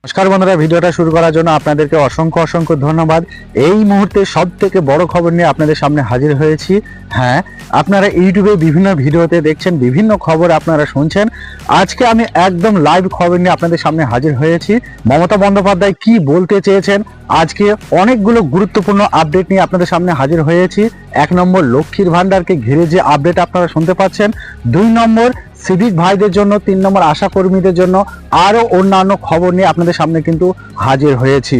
নমস্কার বন্ধুরা, ভিডিওটা শুরু করার জন্য আপনাদেরকে অসংখ্য অসংখ্য ধন্যবাদ। এই মুহূর্তে সব থেকে বড় খবর নিয়ে আপনাদের সামনে হাজির হয়েছি। হ্যাঁ, আপনারা ইউটিউবে বিভিন্ন ভিডিওতে দেখছেন, বিভিন্ন খবর আপনারা শুনছেন। আজকে আমি একদম লাইভ খবর নিয়ে আপনাদের সামনে হাজির হয়েছি। মমতা বন্দ্যোপাধ্যায় কি বলতে চেয়েছেন, আজকে অনেকগুলো গুরুত্বপূর্ণ আপডেট নিয়ে আপনাদের সামনে হাজির হয়েছি। 1 নম্বর লক্ষ্মীর ভান্ডারকে ঘিরে যে আপডেট আপনারা শুনতে পাচ্ছেন, 2 নম্বর সিভিক ভাইদের জন্য, 3 নম্বর আশা কর্মীদের জন্য, আরো অন্যান্য খবর নিয়ে আপনাদের সামনে কিন্তু হাজির হয়েছি।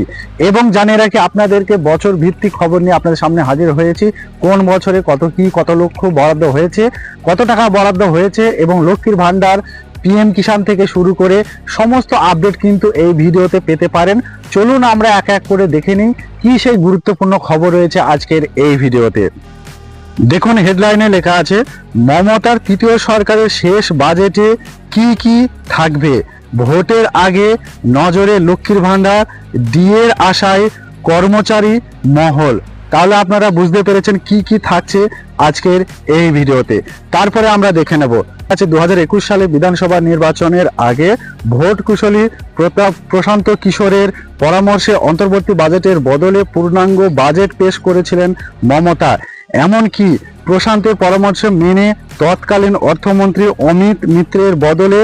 এবং জানিয়ে রাখি আপনাদেরকে বছর ভিত্তিক খবর নিয়ে আপনাদের সামনে হাজির হয়েছি। কোন বছরে কত লক্ষ বরাদ্দ হয়েছে, কত টাকা বরাদ্দ হয়েছে, এবং লক্ষ্মীর ভান্ডার, পিএম কিষাণ থেকে শুরু করে সমস্ত আপডেট কিন্তু এই ভিডিওতে পেতে পারেন। চলুন আমরা এক এক করে দেখে নিই কি সেই গুরুত্বপূর্ণ খবর রয়েছে আজকের এই ভিডিওতে। দেখুন, হেডলাইনে লেখা আছে, মমতার তৃতীয় সরকারের শেষ বাজেটে কি কি থাকবে, ভোটের আগে নজরে লক্ষ্মীর ভান্ডার, ডিএর আশায় কর্মচারী মহল। তাহলে আপনারা বুঝতে পেরেছেন কি কি থাকছে আজকের এই ভিডিওতে। তারপরে আমরা দেখে নেব আছে 2021 সালে বিধানসভা নির্বাচনের আগে ভোট কুশলী প্রশান্ত কিশোরের পরামর্শে অন্তর্বর্তী বাজেটের বদলে পূর্ণাঙ্গ বাজেট পেশ করেছিলেন মমতা। এমনকি প্রশান্তের পরামর্শ মেনে তৎকালীন অর্থমন্ত্রী অমিত মিত্রের বদলে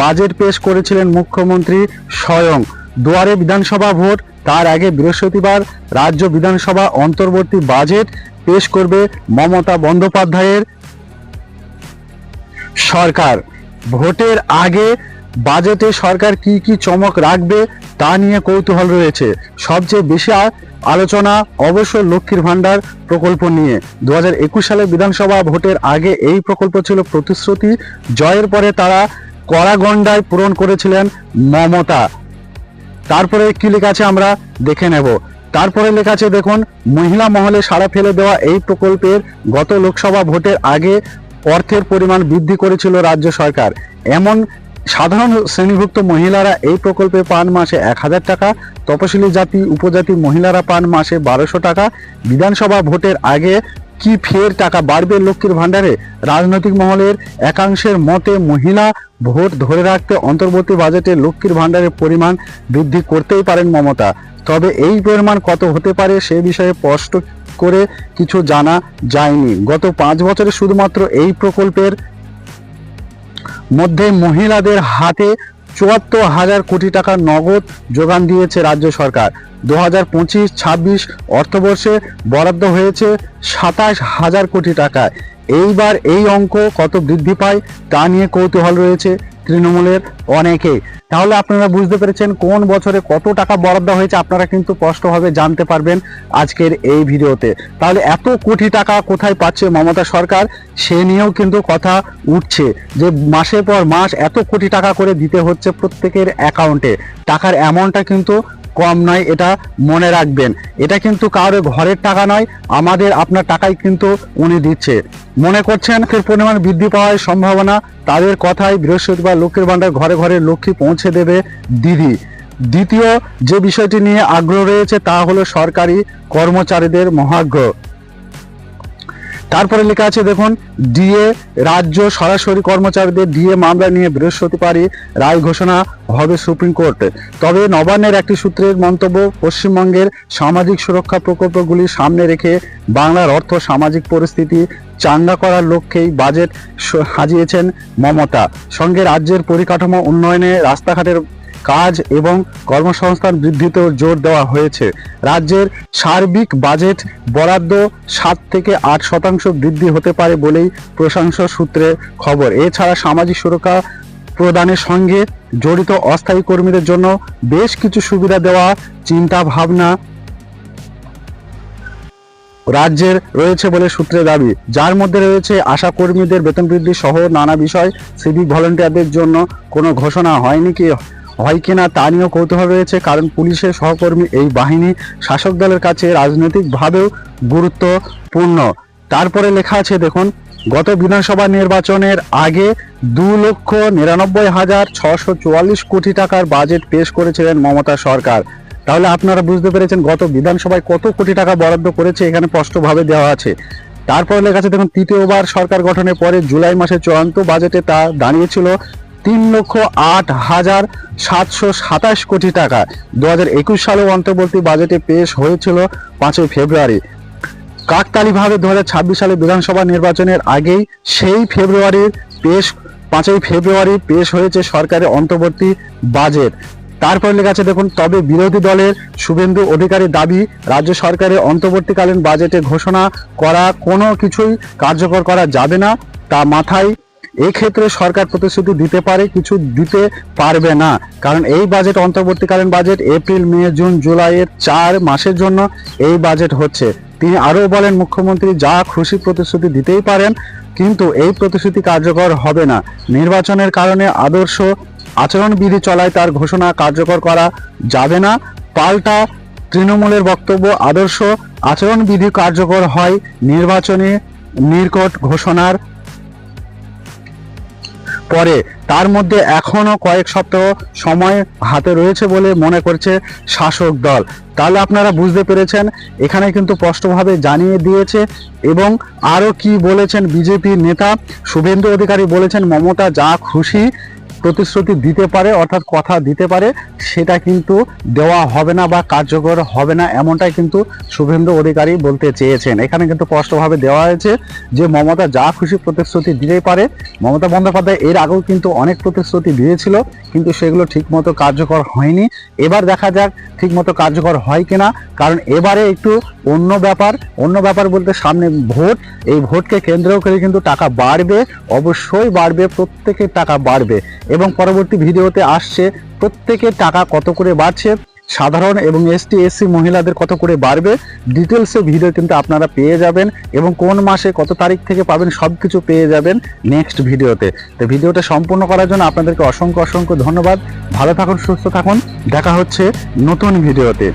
বাজেট পেশ করেছিলেন মুখ্যমন্ত্রী স্বয়ং। দুয়ারে বিধানসভা ভোট, তার আগে বৃহস্পতিবার রাজ্য বিধানসভা অন্তর্বর্তী বাজেট পেশ করবে মমতা বন্দ্যোপাধ্যায়ের সরকার। ভোটের আগে বাজেটে সরকার কি কি চমক রাখবে তা নিয়ে কৌতূহল রয়েছে। সবচেয়ে বেশি আলোচনা অবশ্য লক্ষ্মীর ভান্ডার প্রকল্প নিয়ে। 2021 সালে বিধানসভা ভোটের আগে এই প্রকল্প ছিল প্রতিশ্রুতি, জয়ের পরে তারা কড়াগন্ডায় পূরণ করেছিলেন মমতা। তারপরে কি লেখা আছে আমরা দেখে নেব। তারপরে লেখা আছে দেখুন, মহিলা মহলে সাড়া ফেলে দেওয়া এই প্রকল্পের গত লোকসভা ভোটের আগে অর্থের পরিমাণ বৃদ্ধি করেছিল রাজ্য সরকার। এমন সাধারণ শ্রেণীভুক্ত মহিলারা এই প্রকল্পে পান মাসে 1000 টাকা, তপশিলি জাতি উপজাতি মহিলারা পান মাসে 1200 টাকা। বিধানসভা ভোটের আগে কি ফের টাকা বাড়বে লক্ষ্মীর ভান্ডারে? রাজনৈতিক মহলের একাংশের মতে মহিলা ভোট ধরে রাখতে অন্তর্বর্তী বাজেটে লক্ষ্মীর ভান্ডারের পরিমাণ বৃদ্ধি করতেই পারেন মমতা। তবে এই পরিমাণ কত হতে পারে সে বিষয়ে স্পষ্ট করে কিছু জানা যায়নি। গত 5 বছরে শুধুমাত্র এই প্রকল্পের মধ্যে মহিলাদের হাতে 74,000 কোটি টাকা নগদ যোগান দিয়েছে রাজ্য সরকার। 2025-26 অর্থবর্ষে বরাদ্দ হয়েছে 27,000 কোটি টাকা। এইবার এই অঙ্ক কত বৃদ্ধি পায় তা নিয়ে কৌতূহল রয়েছে তৃণমূলের অনেকেই। তাহলে আপনারা বুঝতে পেরেছেন কোন বছরে কত টাকা বরাদ্দ হয়েছে, আপনারা কিন্তু স্পষ্টভাবে জানতে পারবেন আজকের এই ভিডিওতে। তাহলে এত কোটি টাকা কোথায় পাচ্ছে মমতা সরকার সে নিয়েও কিন্তু কথা উঠছে, যে মাসের পর মাস এত কোটি টাকা করে দিতে হচ্ছে প্রত্যেকের অ্যাকাউন্টে। টাকার অ্যামাউন্টটা কিন্তু কম নয়, এটা মনে রাখবেন। এটা কিন্তু কারোর ঘরের টাকা নয়, আমাদের আপনার টাকাই কিন্তু উনি দিচ্ছে। মনে করছেন এর পরিমাণ বৃদ্ধি পাওয়ার সম্ভাবনা, তাদের কথাই বৃহস্পতিবার লক্ষ্মীর ভান্ডার ঘরে ঘরে লক্ষ্মী পৌঁছে দেবে দিদি। দ্বিতীয় যে বিষয়টি নিয়ে আগ্রহ রয়েছে তা হলো সরকারি কর্মচারীদের মহার্ঘ। তারপরে লেখা আছে দেখুন, ডিএ রাজ্য সরাসরি কর্মচারীদের ডিএ মামলা নিয়ে বৃহস্পতিবারই রায় ঘোষণা হবে সুপ্রিম কোর্টে। তবে নবান্নের একটি সূত্রের মন্তব্য, পশ্চিমবঙ্গের সামাজিক সুরক্ষা প্রকল্পগুলি সামনে রেখে বাংলার অর্থ সামাজিক পরিস্থিতি চাঙ্গা করার লক্ষ্যেই বাজেট সাজিয়েছেন মমতা। সঙ্গে রাজ্যের পরিকাঠামো উন্নয়নে, রাস্তাঘাটের কাজ এবং কর্মসংস্থান বৃদ্ধিতেও জোর দেওয়া হয়েছে। রাজ্যের সার্বিক বাজেট বরাদ্দ 7 থেকে 8% বৃদ্ধি হতে পারে বলেই প্রশংসা সূত্রে খবর। এছাড়া সামাজিক সুরক্ষা প্রদানের সঙ্গে জড়িত অস্থায়ী কর্মীদের জন্য বেশ কিছু সুবিধা দেওয়া চিন্তা ভাবনা রাজ্যের রয়েছে বলে সূত্রে দাবি, যার মধ্যে রয়েছে আশা কর্মীদের বেতন বৃদ্ধি সহ নানা বিষয়। সিভিক ভলেন্টিয়ারদের জন্য কোনো ঘোষণা হয়নি কি হয় কিনা তা নিয়েও কৌতূহল রয়েছে, কারণ পুলিশের সহকর্মী এই বাহিনী শাসক দলের কাছে রাজনৈতিকভাবেও গুরুত্বপূর্ণ। তারপরে লেখা আছে দেখুন, গত বিধানসভা নির্বাচনের আগে 2,99,644 কোটি টাকার বাজেট পেশ করেছিলেন মমতা সরকার। তাহলে আপনারা বুঝতে পেরেছেন গত বিধানসভায় কত কোটি টাকা বরাদ্দ করেছে, এখানে স্পষ্টভাবে দেওয়া আছে। তারপরে লেখা আছে দেখুন, তৃতীয়বার সরকার গঠনের পরে জুলাই মাসে চূড়ান্ত বাজেটে তা দাঁড়িয়েছিল 3,08,727 কোটি টাকা 2021 সালে অন্তর্বর্তী বাজেটে পেশ হয়েছিল 5ই ফেব্রুয়ারি। কাকতালীয়ভাবে 2026 সালে বিধানসভা নির্বাচনের আগেই সেই ফেব্রুয়ারির 5ই ফেব্রুয়ারি পেশ হয়েছে সরকারের অন্তর্বর্তী বাজেট। তারপর লেখা আছে দেখুন, তবে বিরোধী দলের শুভেন্দু অধিকারীর দাবি রাজ্য সরকারের অন্তর্বর্তীকালীন বাজেটে ঘোষণা করা কোনো কিছুই কার্যকর করা যাবে না। তা মাথায় এক্ষেত্রে সরকার প্রতিশ্রুতি দিতে পারে, কিছু দিতে পারবে না, কারণ এই বাজেট অন্তর্বর্তীকালীন বাজেট। এপ্রিল, মে, জুন, জুলাইয়ের 4 মাসের জন্য এই বাজেট হচ্ছে। তিনি আরও বলেন, মুখ্যমন্ত্রী যা খুশি প্রতিশ্রুতি দিতেই পারেন, কিন্তু এই প্রতিশ্রুতি কার্যকর হবে না। নির্বাচনের কারণে আদর্শ আচরণবিধি চলায় তার ঘোষণা কার্যকর করা যাবে না। পাল্টা তৃণমূলের বক্তব্য, আদর্শ আচরণবিধি কার্যকর হয় নির্বাচনে নির্কট ঘোষণার পরে। তার মধ্যে এখনো কয়েক সপ্তাহ সময় হাতে রয়েছে বলে মনে করছে শাসক দল। তাহলে আপনারা বুঝতে পেরেছেন, এখানে কিন্তু স্পষ্টভাবে জানিয়ে দিয়েছে। এবং আরও কি বলেছেন বিজেপির নেতা শুভেন্দু অধিকারী, বলেছেন মমতা যা খুশি প্রতিশ্রুতি দিতে পারে, অর্থাৎ কথা দিতে পারে, সেটা কিন্তু দেওয়া হবে না বা কার্যকর হবে না, এমনটাই কিন্তু শুভেন্দু অধিকারী বলতে চেয়েছেন। এখানে কিন্তু স্পষ্টভাবে দেওয়া হয়েছে যে মমতা যা খুশি প্রতিশ্রুতি দিতেই পারে। মমতা বন্দ্যোপাধ্যায় এর আগেও কিন্তু অনেক প্রতিশ্রুতি দিয়েছিল, কিন্তু সেগুলো ঠিকমতো কার্যকর হয়নি। এবার দেখা যাক ঠিকমতো কার্যকর হয় কিনা, কারণ এবারে একটু অন্য ব্যাপার বলতে সামনে ভোট, এই ভোটকে কেন্দ্র করে কিন্তু টাকা বাড়বে, অবশ্যই বাড়বে, প্রত্যেকের টাকা বাড়বে। এবং পরবর্তী ভিডিওতে আসছে প্রত্যেকের টাকা কত করে বাড়ছে, সাধারণ এবং এসটি এসসি মহিলাদের কত করে বাড়বে, ডিটেলসে ভিডিও কিন্তু আপনারা পেয়ে যাবেন। এবং কোন মাসে কত তারিখ থেকে পাবেন সব কিছু পেয়ে যাবেন নেক্সট ভিডিওতে। তো ভিডিওটা সম্পূর্ণ করার জন্য আপনাদেরকে অসংখ্য ধন্যবাদ। ভালো থাকুন, সুস্থ থাকুন, দেখা হচ্ছে নতুন ভিডিওতে।